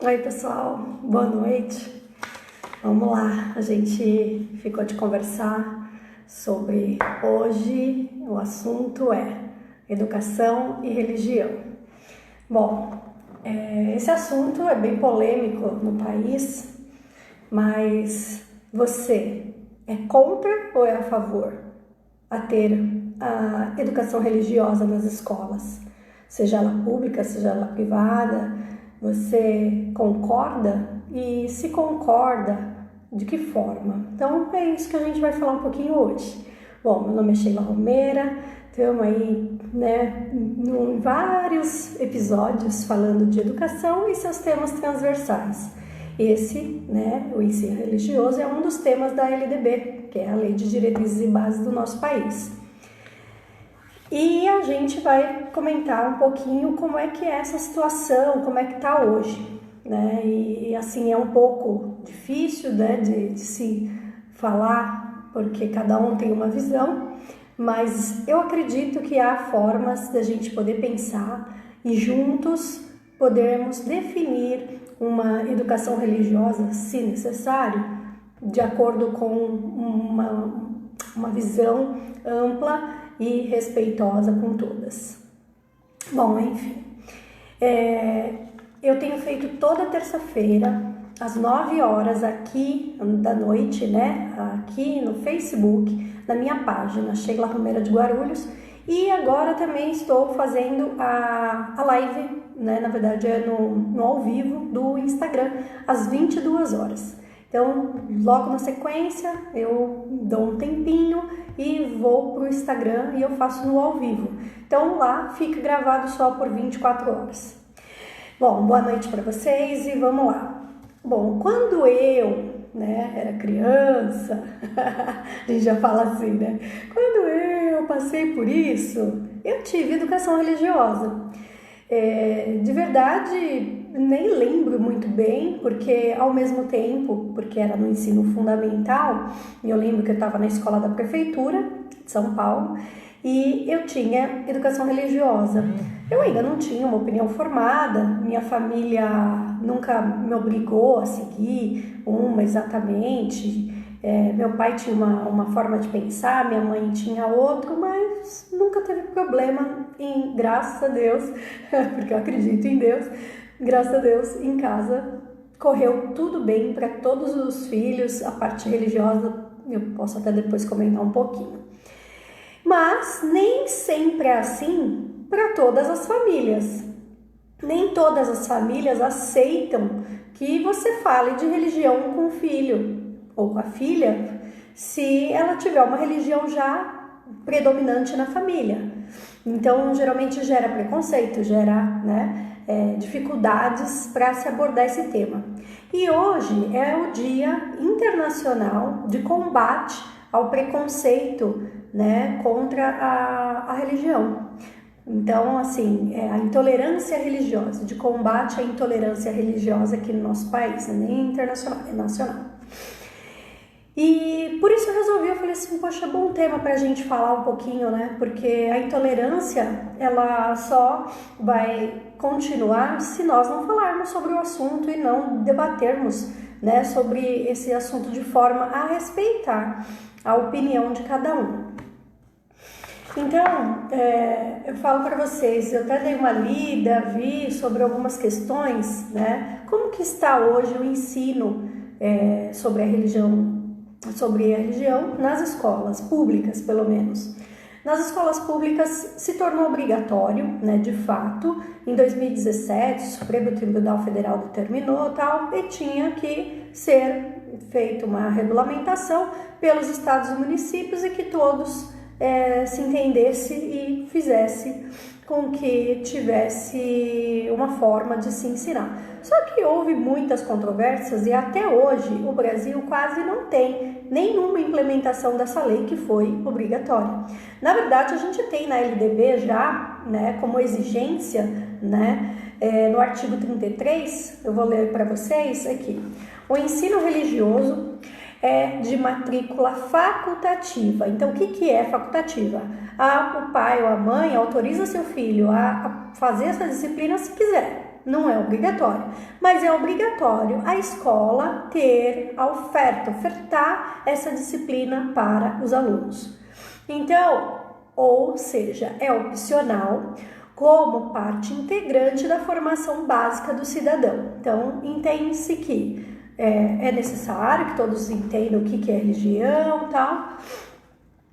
Oi pessoal, boa noite. Vamos lá, a gente ficou de conversar sobre hoje, o assunto é educação e religião. Bom, esse assunto é bem polêmico no país, mas você é contra ou é a favor a ter a educação religiosa nas escolas? Seja ela pública, seja ela privada, você concorda? E se concorda, de que forma? Então é isso que a gente vai falar um pouquinho hoje. Bom, meu nome é Sheila Romeira, estamos aí, em vários episódios falando de educação e seus temas transversais. Esse, o ensino religioso é um dos temas da LDB, que é a Lei de Diretrizes e Bases do nosso país. E a gente vai comentar um pouquinho como é que é essa situação, como é que está hoje, né? E assim, é um pouco difícil, de se falar, porque cada um tem uma visão, mas eu acredito que há formas da gente poder pensar e juntos podermos definir uma educação religiosa, se necessário, de acordo com uma visão ampla e respeitosa com todas. Bom, enfim, eu tenho feito toda terça-feira, às 9 horas aqui da noite, aqui no Facebook, na minha página, Sheila Romeira de Guarulhos, e agora também estou fazendo a live, na verdade é no ao vivo do Instagram, às 22 horas. Então, logo na sequência, eu dou um tempinho e vou para o Instagram e eu faço no ao vivo. Então, lá fica gravado só por 24 horas. Bom, boa noite para vocês e vamos lá. Bom, quando eu era criança, a gente já fala assim, Quando eu passei por isso, eu tive educação religiosa. De verdade, nem lembro muito bem, porque ao mesmo tempo, porque era no ensino fundamental, eu lembro que eu estava na escola da prefeitura de São Paulo e eu tinha educação religiosa. Eu ainda não tinha uma opinião formada, minha família nunca me obrigou a seguir uma exatamente. Meu pai tinha uma forma de pensar, minha mãe tinha outro, mas nunca teve problema, graças a Deus, porque eu acredito em Deus, graças a Deus, em casa correu tudo bem para todos os filhos. A parte religiosa eu posso até depois comentar um pouquinho. Mas nem sempre é assim para todas as famílias. Nem todas as famílias aceitam que você fale de religião com o filho ou com a filha, se ela tiver uma religião já predominante na família. Então, geralmente gera preconceito, gera dificuldades para se abordar esse tema. E hoje é o Dia Internacional de Combate ao Preconceito, contra a religião. Então, assim, a intolerância religiosa, de combate à intolerância religiosa aqui no nosso país, nem internacional, é nacional. E por isso eu falei assim, poxa, bom tema pra gente falar um pouquinho, porque a intolerância, ela só vai continuar se nós não falarmos sobre o assunto e não debatermos, sobre esse assunto de forma a respeitar a opinião de cada um. Então, eu falo para vocês, eu até dei uma lida, vi sobre algumas questões, como que está hoje o ensino sobre a religião nas escolas públicas, pelo menos. Nas escolas públicas se tornou obrigatório, de fato, em 2017, o Supremo Tribunal Federal determinou e tinha que ser feita uma regulamentação pelos estados e municípios e que todos se entendesse e fizesse com que tivesse uma forma de se ensinar. Só que houve muitas controvérsias e até hoje o Brasil quase não tem nenhuma implementação dessa lei que foi obrigatória. Na verdade, a gente tem na LDB já, como exigência, no artigo 33, eu vou ler para vocês aqui. O ensino religioso é de matrícula facultativa. Então, o que é facultativa? O pai ou a mãe autoriza seu filho a fazer essa disciplina se quiser, não é obrigatório, mas é obrigatório a escola ter a ofertar essa disciplina para os alunos. Então, ou seja, é opcional como parte integrante da formação básica do cidadão. Então, entende-se que é necessário que todos entendam o que é religião e tal.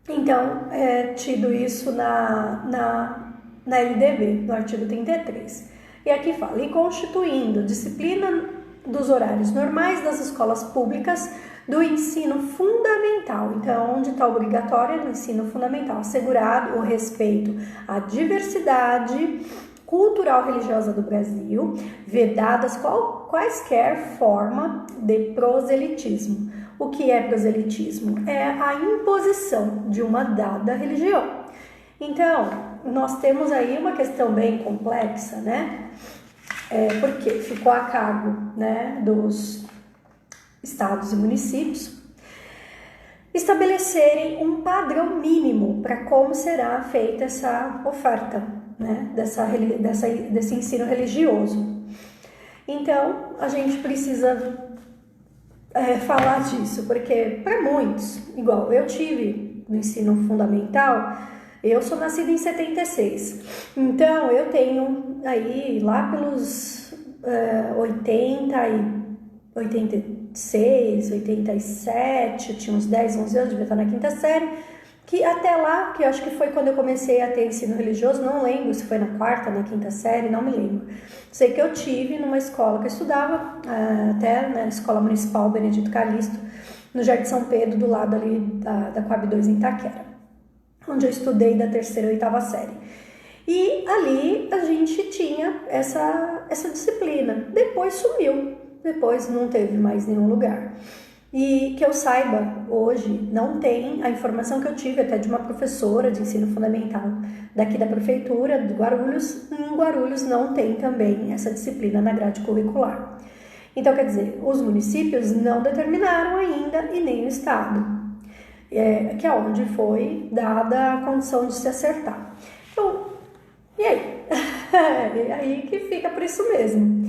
Então, é tido isso na LDB, no artigo 33. E aqui fala, e constituindo disciplina dos horários normais das escolas públicas do ensino fundamental. Então, onde está obrigatório no ensino fundamental, assegurado o respeito à diversidade cultural religiosa do Brasil, vedadas quaisquer forma de proselitismo. O que é proselitismo? É a imposição de uma dada religião. Então, nós temos aí uma questão bem complexa, né? Porque ficou a cargo, né, dos estados e municípios estabelecerem um padrão mínimo para como será feita essa oferta, né, desse ensino religioso. Então, a gente precisa falar disso, porque para muitos, igual eu tive no ensino fundamental, eu sou nascida em 76, então eu tenho aí lá pelos 86, 87, eu tinha uns 10, 11 anos, devia estar na quinta série, que até lá, que eu acho que foi quando eu comecei a ter ensino religioso, não lembro se foi na quarta, na quinta série, não me lembro. Sei que eu tive numa escola que eu estudava, até na Escola Municipal Benedito Calixto, no Jardim São Pedro, do lado ali da Coab 2 em Itaquera, onde eu estudei da terceira e oitava série. E ali a gente tinha essa disciplina. Depois sumiu, depois não teve mais nenhum lugar. E que eu saiba, hoje não tem a informação que eu tive até de uma professora de ensino fundamental daqui da prefeitura de Guarulhos. Em Guarulhos não tem também essa disciplina na grade curricular. Então, quer dizer, os municípios não determinaram ainda e nem o estado, que é onde foi dada a condição de se acertar. Então, e aí? É aí que fica por isso mesmo.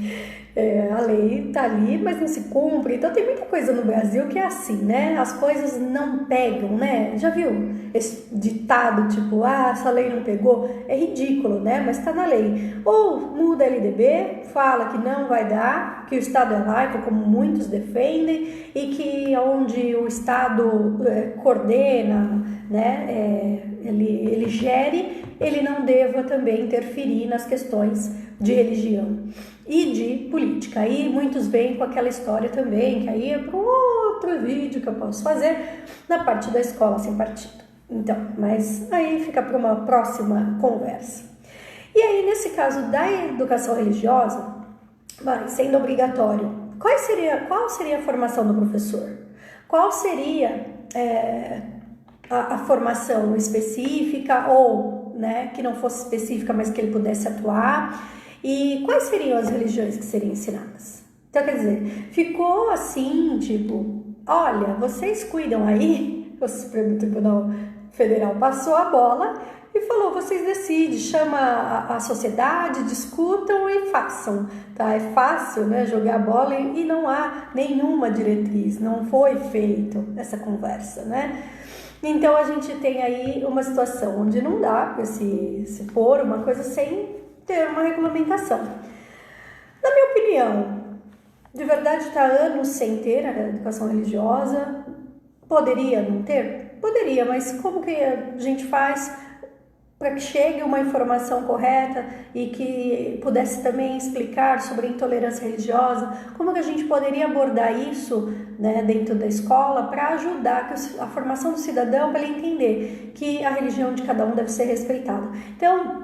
A lei tá ali, mas não se cumpre. Então tem muita coisa no Brasil que é assim, né? As coisas não pegam, né? Já viu esse ditado, tipo, essa lei não pegou? É ridículo, né? Mas tá na lei. Ou muda a LDB, fala que não vai dar, que o Estado é laico, como muitos defendem, e que onde o Estado coordena, né? Ele gere, ele não deva também interferir nas questões de religião e de política. Aí muitos vêm com aquela história também, que aí é para outro vídeo que eu posso fazer, na parte da escola sem partido. Então, mas aí fica para uma próxima conversa. E aí, nesse caso da educação religiosa, sendo obrigatório, qual seria a formação do professor? Qual seria a formação específica ou, né, que não fosse específica, mas que ele pudesse atuar? E quais seriam as religiões que seriam ensinadas? Então, quer dizer, ficou assim, tipo, olha, vocês cuidam aí, o Supremo Tribunal Federal passou a bola e falou, vocês decidem, chama a sociedade, discutam e façam, tá? É fácil, né, jogar a bola e não há nenhuma diretriz, não foi feito essa conversa, né? Então, a gente tem aí uma situação onde não dá para se pôr uma coisa sem ter uma regulamentação. Na minha opinião, de verdade está anos sem ter a educação religiosa. Poderia não ter? Poderia, mas como que a gente faz para que chegue uma informação correta e que pudesse também explicar sobre a intolerância religiosa? Como que a gente poderia abordar isso, né, dentro da escola para ajudar a formação do cidadão, para ele entender que a religião de cada um deve ser respeitada? Então,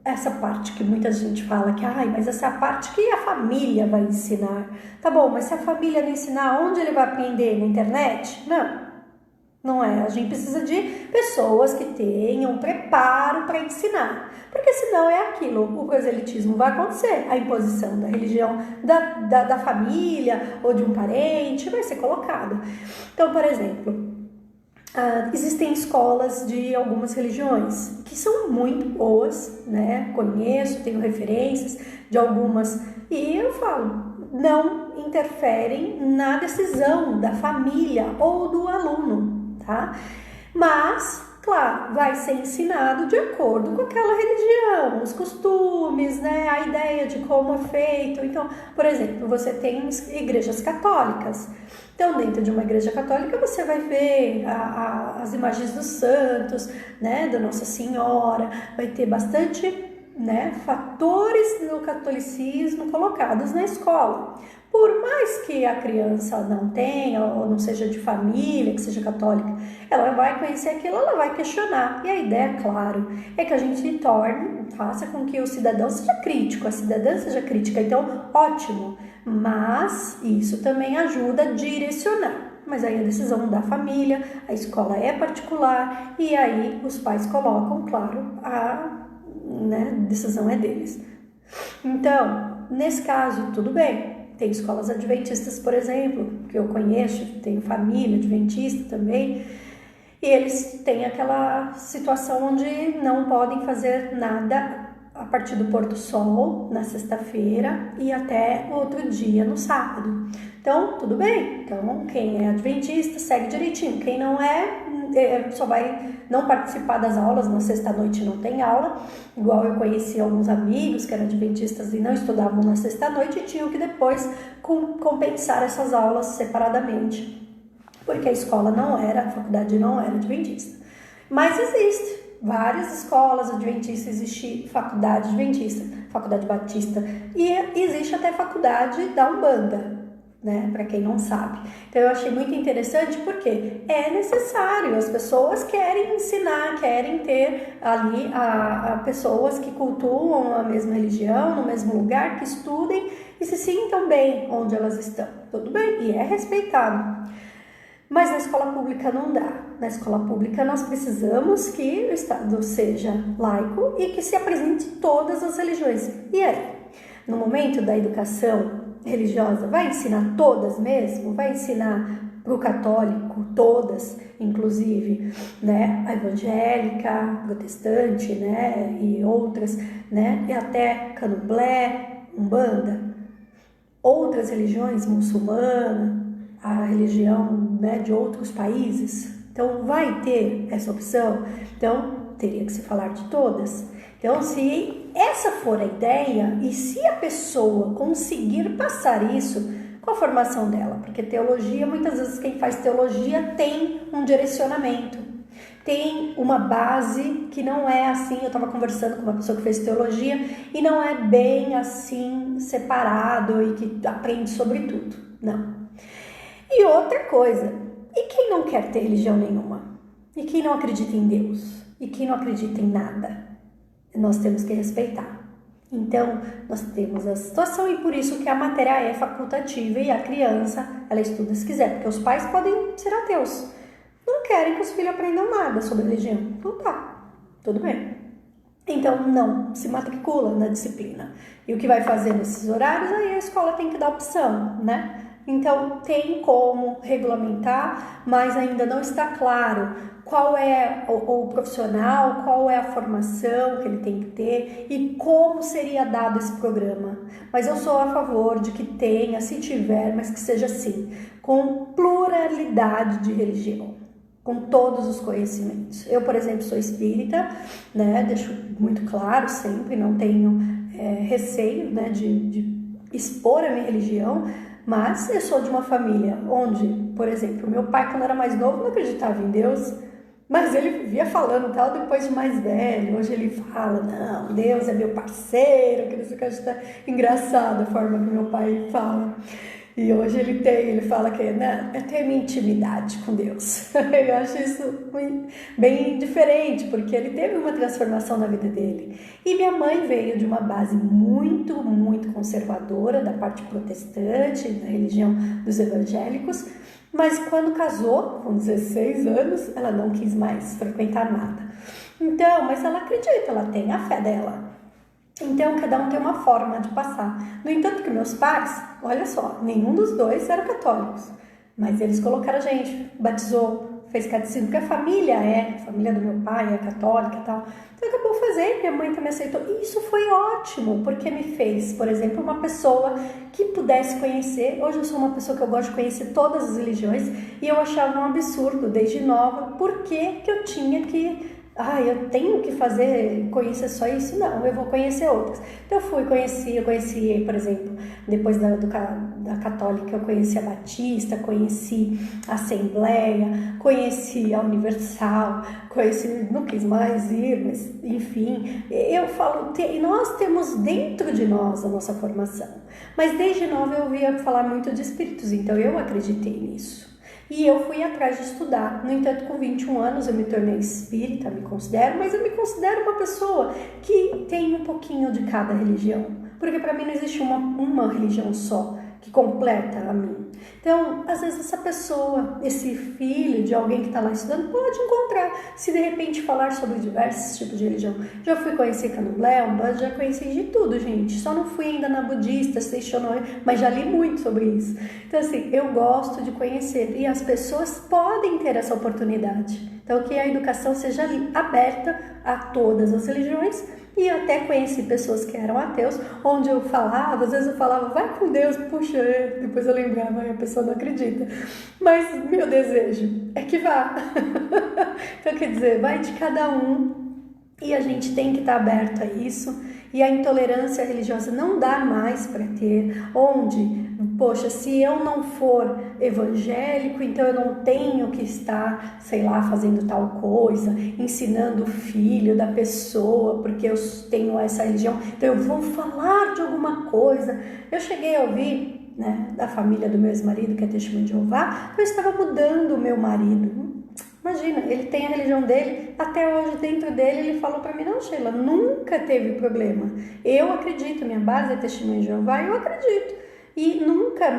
essa parte que muita gente fala que, mas essa é a parte que a família vai ensinar. Tá bom, mas se a família não ensinar, onde ele vai aprender? Na internet? Não é. A gente precisa de pessoas que tenham preparo para ensinar. Porque senão é aquilo, o proselitismo vai acontecer, a imposição da religião da família ou de um parente vai ser colocada. Então, por exemplo, Existem escolas de algumas religiões que são muito boas, né? Conheço, tenho referências de algumas e eu falo, não interferem na decisão da família ou do aluno, tá? Mas, claro, vai ser ensinado de acordo com aquela religião, os costumes, né? A ideia de como é feito. Então, por exemplo, você tem igrejas católicas. Então, dentro de uma igreja católica, você vai ver as imagens dos santos, né, da Nossa Senhora, vai ter bastante, né, fatores do catolicismo colocados na escola. Por mais que a criança não tenha ou não seja de família, que seja católica, ela vai conhecer aquilo, ela vai questionar. E a ideia, claro, é que a gente faça com que o cidadão seja crítico, a cidadã seja crítica. Então, ótimo, mas isso também ajuda a direcionar. Mas aí a decisão da família, a escola é particular e aí os pais colocam, claro, né, decisão é deles. Então, nesse caso, tudo bem. Tem escolas adventistas, por exemplo, que eu conheço, tenho família adventista também, e eles têm aquela situação onde não podem fazer nada a partir do pôr do sol, na sexta-feira, e até outro dia, no sábado. Então, tudo bem. Então, quem é adventista, segue direitinho. Quem não só vai não participar das aulas, na sexta-noite não tem aula, igual eu conheci alguns amigos que eram adventistas e não estudavam na sexta-noite e tinham que depois compensar essas aulas separadamente, porque a escola a faculdade não era adventista. Mas existe várias escolas adventistas, existe faculdade adventista, faculdade batista e existe até faculdade da Umbanda, né, para quem não sabe. Então eu achei muito interessante porque é necessário, as pessoas querem ensinar, querem ter ali pessoas que cultuam a mesma religião, no mesmo lugar, que estudem e se sintam bem onde elas estão. Tudo bem, e é respeitado. Mas na escola pública não dá. Na escola pública nós precisamos que o Estado seja laico e que se apresente todas as religiões. E aí, no momento da educação religiosa, vai ensinar todas mesmo? Vai ensinar para o católico todas, inclusive, né, a evangélica, protestante, né, e outras, né, e até candomblé, umbanda, outras religiões, muçulmana, a religião, né, de outros países. Então, vai ter essa opção? Então, teria que se falar de todas. Então, se essa for a ideia e se a pessoa conseguir passar isso com a formação dela, porque teologia, muitas vezes quem faz teologia tem um direcionamento, tem uma base que não é assim. Eu estava conversando com uma pessoa que fez teologia e não é bem assim separado e que aprende sobre tudo, não. E outra coisa, e quem não quer ter religião nenhuma? E quem não acredita em Deus? E quem não acredita em nada? Nós temos que respeitar. Então, nós temos a situação e por isso que a matéria é facultativa e a criança, ela estuda se quiser, porque os pais podem ser ateus. Não querem que os filhos aprendam nada sobre religião. Então tá, tudo bem. Então, não se matricula na disciplina. E o que vai fazer nesses horários? Aí a escola tem que dar opção, né? Então, tem como regulamentar, mas ainda não está claro qual é o profissional, qual é a formação que ele tem que ter e como seria dado esse programa. Mas eu sou a favor de que tenha, se tiver, mas que seja assim, com pluralidade de religião, com todos os conhecimentos. Eu, por exemplo, sou espírita, né? Deixo muito claro sempre, não tenho receio, né, de expor a minha religião. Mas eu sou de uma família onde, por exemplo, meu pai, quando era mais novo, não acreditava em Deus, mas ele vivia falando tal depois de mais velho. Hoje ele fala, não, Deus é meu parceiro, que isso que está engraçado a forma que meu pai fala. E hoje ele fala que, né, eu tenho minha intimidade com Deus. Eu acho isso bem diferente, porque ele teve uma transformação na vida dele. E minha mãe veio de uma base muito, muito conservadora, da parte protestante, da religião dos evangélicos, mas quando casou, com 16 anos, ela não quis mais frequentar nada. Então, mas ela acredita, ela tem a fé dela. Então, cada um tem uma forma de passar. No entanto, que meus pais, olha só, nenhum dos dois eram católicos, mas eles colocaram a gente, batizou, fez catecismo, porque a família do meu pai é católica e tal. Então acabou fazendo, minha mãe também aceitou. E isso foi ótimo, porque me fez, por exemplo, uma pessoa que pudesse conhecer. Hoje eu sou uma pessoa que eu gosto de conhecer todas as religiões e eu achava um absurdo, desde nova, por que eu tinha que... eu tenho que conhecer só isso? Não, eu vou conhecer outras. Então eu conheci, por exemplo, depois da católica, eu conheci a Batista, conheci a Assembleia, conheci a Universal, não quis mais ir, mas enfim, eu falo, nós temos dentro de nós a nossa formação, mas desde nova eu ouvia falar muito de espíritos, então eu acreditei nisso. E eu fui atrás de estudar. No entanto, com 21 anos eu me tornei espírita, mas eu me considero uma pessoa que tem um pouquinho de cada religião. Porque para mim não existe uma religião só que completa a mim. Então, às vezes essa pessoa, esse filho de alguém que está lá estudando, pode encontrar, se de repente falar sobre diversos tipos de religião. Já fui conhecer Candomblé, Umbanda, já conheci de tudo, gente. Só não fui ainda na budista, Seixonoi, mas já li muito sobre isso. Então, assim, eu gosto de conhecer e as pessoas podem ter essa oportunidade. Então, que a educação seja aberta a todas as religiões. E eu até conheci pessoas que eram ateus, onde eu falava, às vezes eu falava, vai com Deus, puxa, depois eu lembrava, a pessoa não acredita. Mas meu desejo é que vá. Então, quer dizer, vai de cada um e a gente tem que estar aberto a isso. E a intolerância religiosa não dá mais para ter, onde, poxa, se eu não for evangélico, então eu não tenho que estar, sei lá, fazendo tal coisa, ensinando o filho da pessoa, porque eu tenho essa religião, então eu vou falar de alguma coisa. Eu cheguei a ouvir, né, da família do meu ex-marido, que é testemunho de Jeová, que eu estava mudando o meu marido. Imagina, ele tem a religião dele, até hoje dentro dele ele falou para mim, não, Sheila, nunca teve problema. Eu acredito, minha base é testemunho de Jeová, eu acredito. E nunca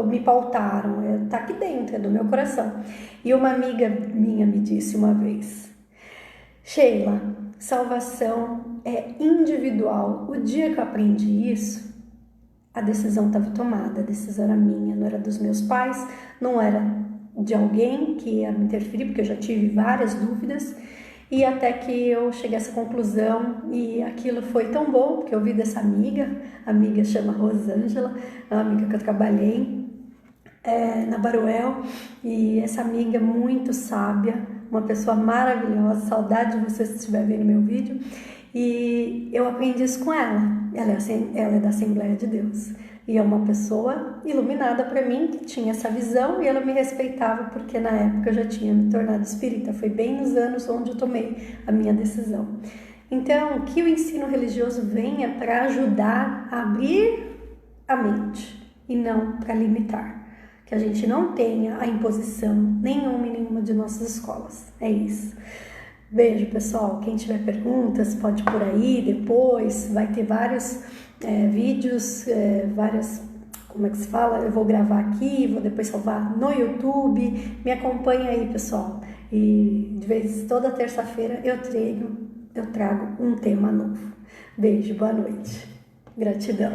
me pautaram, tá aqui dentro, é do meu coração. E uma amiga minha me disse uma vez, Sheila, salvação é individual. O dia que eu aprendi isso, a decisão estava tomada, a decisão era minha, não era dos meus pais, não era de alguém que ia me interferir, porque eu já tive várias dúvidas, e até que eu cheguei a essa conclusão, e aquilo foi tão bom, porque eu vi dessa amiga, a amiga chama Rosângela, é uma amiga que eu trabalhei na Baruel, e essa amiga muito sábia, uma pessoa maravilhosa, saudade de você se estiver vendo meu vídeo, e eu aprendi isso com ela, ela é da Assembleia de Deus. E é uma pessoa iluminada para mim, que tinha essa visão, e ela me respeitava, porque na época eu já tinha me tornado espírita. Foi bem nos anos onde eu tomei a minha decisão. Então, que o ensino religioso venha para ajudar a abrir a mente, e não para limitar. Que a gente não tenha a imposição nenhuma em nenhuma de nossas escolas. É isso. Beijo, pessoal. Quem tiver perguntas, pode por aí depois. Vai ter vários vídeos, como é que se fala? Eu vou gravar aqui, vou depois salvar no YouTube. Me acompanha aí, pessoal. E toda terça-feira eu trago um tema novo. Beijo, boa noite. Gratidão.